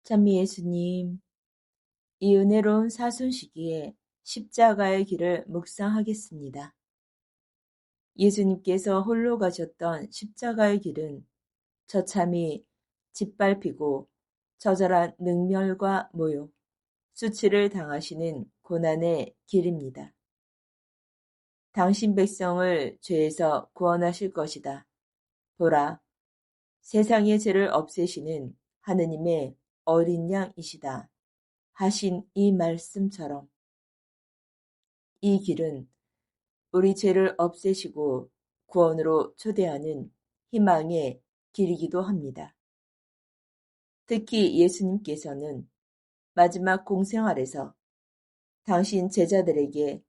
찬미 예수님, 이 은혜로운 사순 시기에 십자가의 길을 묵상하겠습니다. 예수님께서 홀로 가셨던 십자가의 길은 처참히 짓밟히고 처절한 능멸과 모욕, 수치를 당하시는 고난의 길입니다. 당신 백성을 죄에서 구원하실 것이다. 보라, 세상의 죄를 없애시는 하느님의 어린 양이시다. 하신 이 말씀처럼 이 길은 우리 죄를 없애시고 구원으로 초대하는 희망의 길이기도 합니다. 특히 예수님께서는 마지막 공생활에서 당신 제자들에게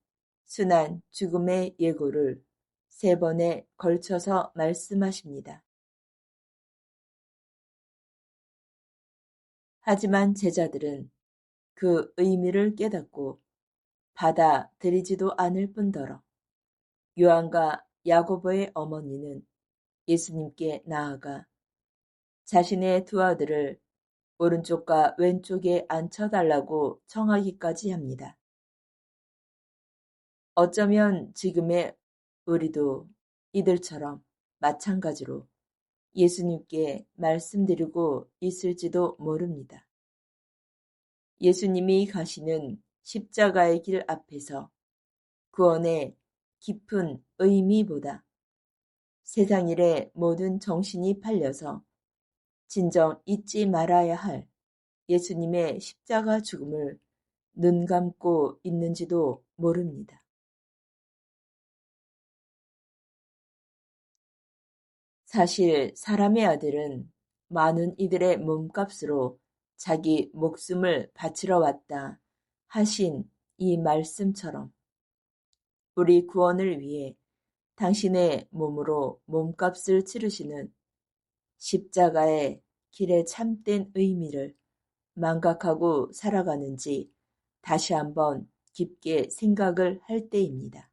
순한 죽음의 예고를 3번에 걸쳐서 말씀하십니다. 하지만 제자들은 그 의미를 깨닫고 받아들이지도 않을 뿐더러 요한과 야고보의 어머니는 예수님께 나아가 자신의 두 아들을 오른쪽과 왼쪽에 앉혀달라고 청하기까지 합니다. 어쩌면 지금의 우리도 이들처럼 마찬가지로 예수님께 말씀드리고 있을지도 모릅니다. 예수님이 가시는 십자가의 길 앞에서 구원의 깊은 의미보다 세상 일에 모든 정신이 팔려서 진정 잊지 말아야 할 예수님의 십자가 죽음을 눈 감고 있는지도 모릅니다. 사실 사람의 아들은 많은 이들의 몸값으로 자기 목숨을 바치러 왔다 하신 이 말씀처럼 우리 구원을 위해 당신의 몸으로 몸값을 치르시는 십자가의 길의 참된 의미를 망각하고 살아가는지 다시 한번 깊게 생각을 할 때입니다.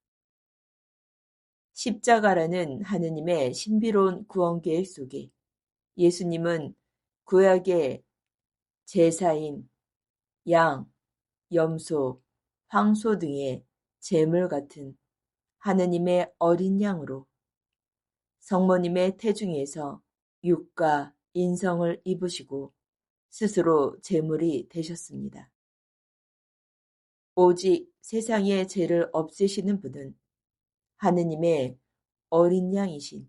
십자가라는 하느님의 신비로운 구원 계획 속에 예수님은 구약의 제사인 양, 염소, 황소 등의 제물 같은 하느님의 어린 양으로 성모님의 태중에서 육과 인성을 입으시고 스스로 제물이 되셨습니다. 오직 세상의 죄를 없애시는 분은 하느님의 어린 양이신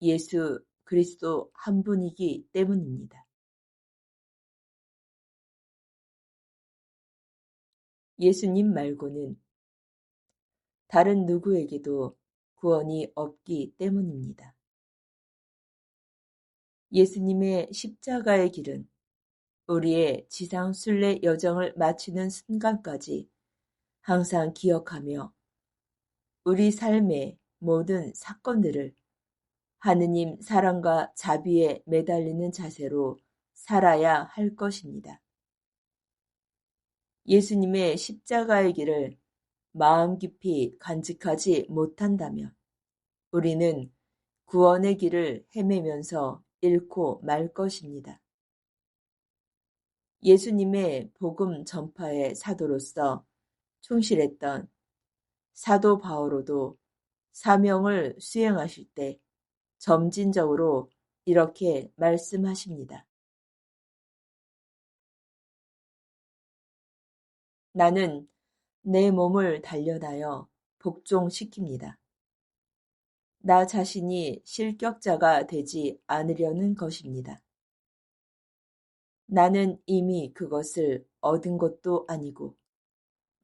예수 그리스도 한 분이기 때문입니다. 예수님 말고는 다른 누구에게도 구원이 없기 때문입니다. 예수님의 십자가의 길은 우리의 지상 순례 여정을 마치는 순간까지 항상 기억하며 우리 삶의 모든 사건들을 하느님 사랑과 자비에 매달리는 자세로 살아야 할 것입니다. 예수님의 십자가의 길을 마음 깊이 간직하지 못한다면 우리는 구원의 길을 헤매면서 잃고 말 것입니다. 예수님의 복음 전파의 사도로서 충실했던 사도 바오로도 사명을 수행하실 때 점진적으로 이렇게 말씀하십니다. 나는 내 몸을 단련하여 복종시킵니다. 나 자신이 실격자가 되지 않으려는 것입니다. 나는 이미 그것을 얻은 것도 아니고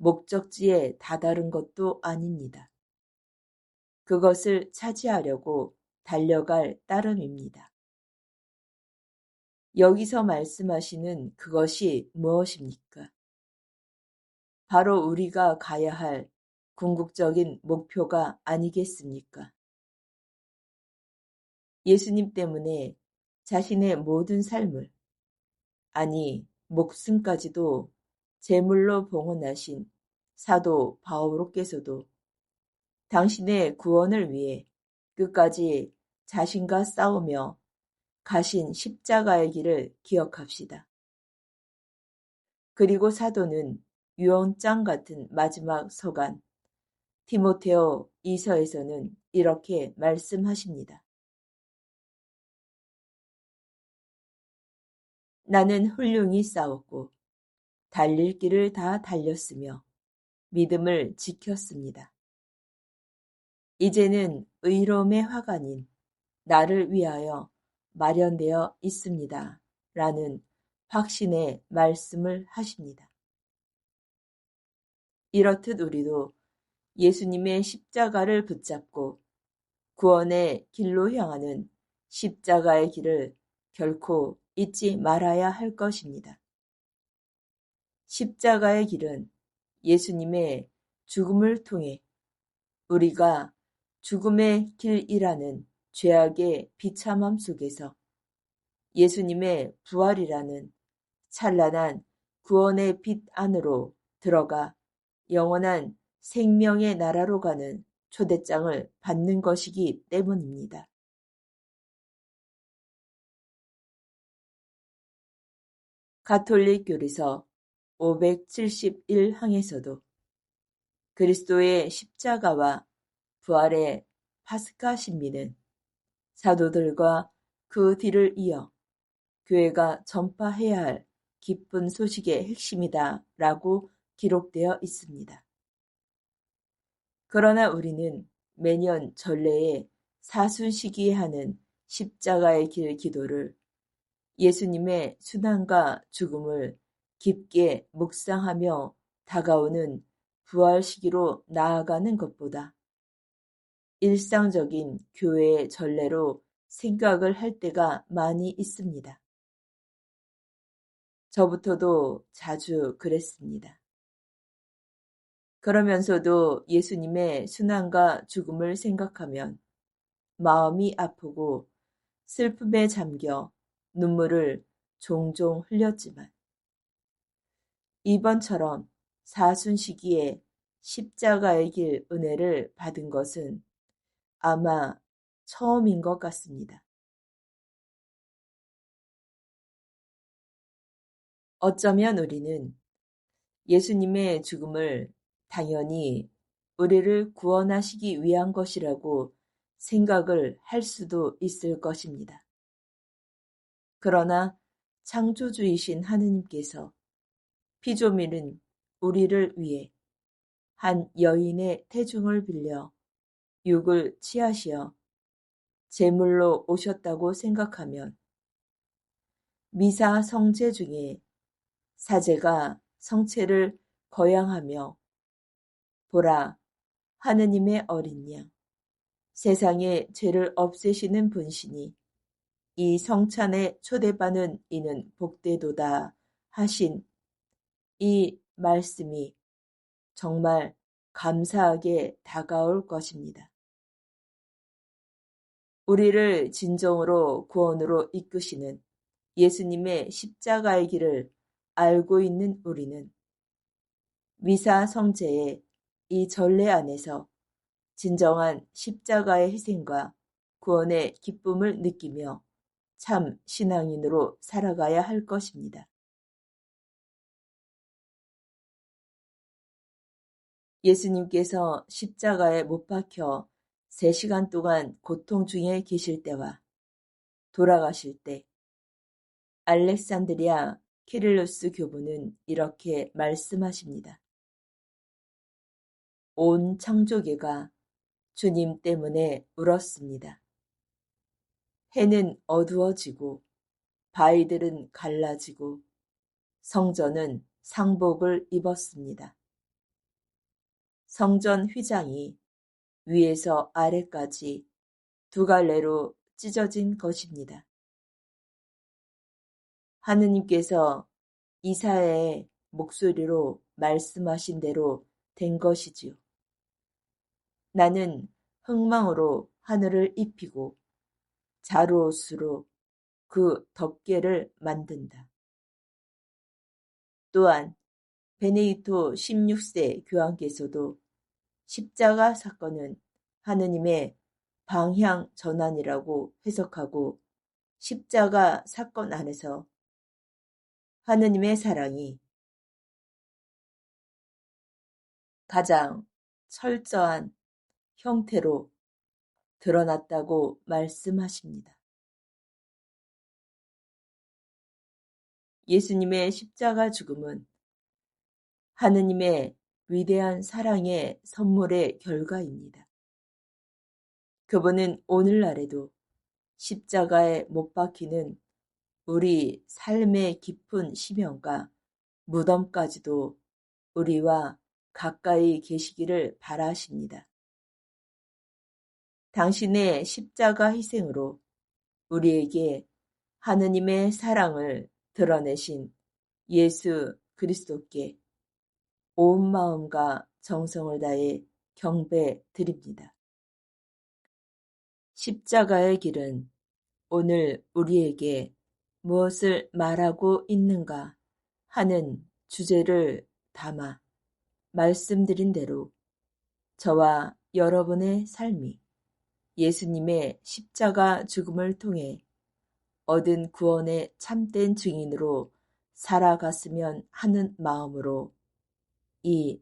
목적지에 다다른 것도 아닙니다. 그것을 차지하려고 달려갈 따름입니다. 여기서 말씀하시는 그것이 무엇입니까? 바로 우리가 가야 할 궁극적인 목표가 아니겠습니까? 예수님 때문에 자신의 모든 삶을, 아니 목숨까지도 제물로 봉헌하신 사도 바오로께서도 당신의 구원을 위해 끝까지 자신과 싸우며 가신 십자가의 길을 기억합시다. 그리고 사도는 유언장 같은 마지막 서간 디모데오 2서에서는 이렇게 말씀하십니다. 나는 훌륭히 싸웠고 달릴 길을 다 달렸으며 믿음을 지켰습니다. 이제는 의로움의 화관인 나를 위하여 마련되어 있습니다. 라는 확신의 말씀을 하십니다. 이렇듯 우리도 예수님의 십자가를 붙잡고 구원의 길로 향하는 십자가의 길을 결코 잊지 말아야 할 것입니다. 십자가의 길은 예수님의 죽음을 통해 우리가 죽음의 길이라는 죄악의 비참함 속에서 예수님의 부활이라는 찬란한 구원의 빛 안으로 들어가 영원한 생명의 나라로 가는 초대장을 받는 것이기 때문입니다. 가톨릭 교리서 571항에서도 그리스도의 십자가와 부활의 파스카 신비는 사도들과 그 뒤를 이어 교회가 전파해야 할 기쁜 소식의 핵심이다 라고 기록되어 있습니다. 그러나 우리는 매년 전례에 사순시기에 하는 십자가의 길 기도를 예수님의 순환과 죽음을 깊게 묵상하며 다가오는 부활 시기로 나아가는 것보다 일상적인 교회의 전례로 생각을 할 때가 많이 있습니다. 저부터도 자주 그랬습니다. 그러면서도 예수님의 순환과 죽음을 생각하면 마음이 아프고 슬픔에 잠겨 눈물을 종종 흘렸지만 이번처럼 사순 시기에 십자가의 길 은혜를 받은 것은 아마 처음인 것 같습니다. 어쩌면 우리는 예수님의 죽음을 당연히 우리를 구원하시기 위한 것이라고 생각을 할 수도 있을 것입니다. 그러나 창조주이신 하느님께서 피조물은 우리를 위해 한 여인의 태중을 빌려 육을 취하시어 제물로 오셨다고 생각하면 미사 성체 중에 사제가 성체를 거양하며 보라 하느님의 어린 양 세상의 죄를 없애시는 분신이 이 성찬에 초대받는 이는 복되도다 하신 이 말씀이 정말 감사하게 다가올 것입니다. 우리를 진정으로 구원으로 이끄시는 예수님의 십자가의 길을 알고 있는 우리는 미사 성제의 이 전례 안에서 진정한 십자가의 희생과 구원의 기쁨을 느끼며 참 신앙인으로 살아가야 할 것입니다. 예수님께서 십자가에 못 박혀 3시간 동안 고통 중에 계실 때와 돌아가실 때 알렉산드리아 키릴로스 교부는 이렇게 말씀하십니다. 온 창조계가 주님 때문에 울었습니다. 해는 어두워지고 바위들은 갈라지고 성전은 상복을 입었습니다. 성전 휘장이 위에서 아래까지 2갈래로 찢어진 것입니다. 하느님께서 이사야의 목소리로 말씀하신 대로 된 것이지요. 나는 흥망으로 하늘을 입히고 자루옷으로 그 덮개를 만든다. 또한 베네디토 16세 교황께서도 십자가 사건은 하느님의 방향 전환이라고 해석하고 십자가 사건 안에서 하느님의 사랑이 가장 철저한 형태로 드러났다고 말씀하십니다. 예수님의 십자가 죽음은 하느님의 위대한 사랑의 선물의 결과입니다. 그분은 오늘날에도 십자가에 못 박히는 우리 삶의 깊은 심연과 무덤까지도 우리와 가까이 계시기를 바라십니다. 당신의 십자가 희생으로 우리에게 하느님의 사랑을 드러내신 예수 그리스도께 온 마음과 정성을 다해 경배 드립니다. 십자가의 길은 오늘 우리에게 무엇을 말하고 있는가 하는 주제를 담아 말씀드린 대로 저와 여러분의 삶이 예수님의 십자가 죽음을 통해 얻은 구원의 참된 증인으로 살아갔으면 하는 마음으로 이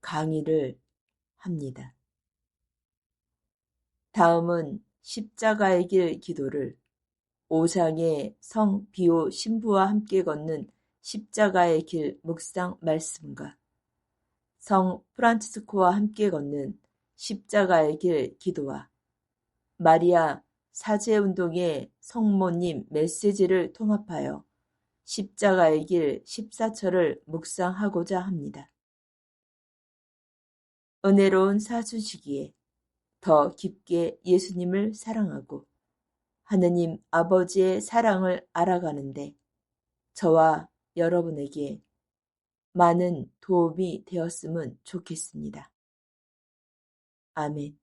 강의를 합니다. 다음은 십자가의 길 기도를 오상의 성 비오 신부와 함께 걷는 십자가의 길 묵상 말씀과 성 프란치스코와 함께 걷는 십자가의 길 기도와 마리아 사제운동의 성모님 메시지를 통합하여 십자가의 길 14철을 묵상하고자 합니다. 은혜로운 사순시기에 더 깊게 예수님을 사랑하고 하느님 아버지의 사랑을 알아가는데 저와 여러분에게 많은 도움이 되었으면 좋겠습니다. 아멘.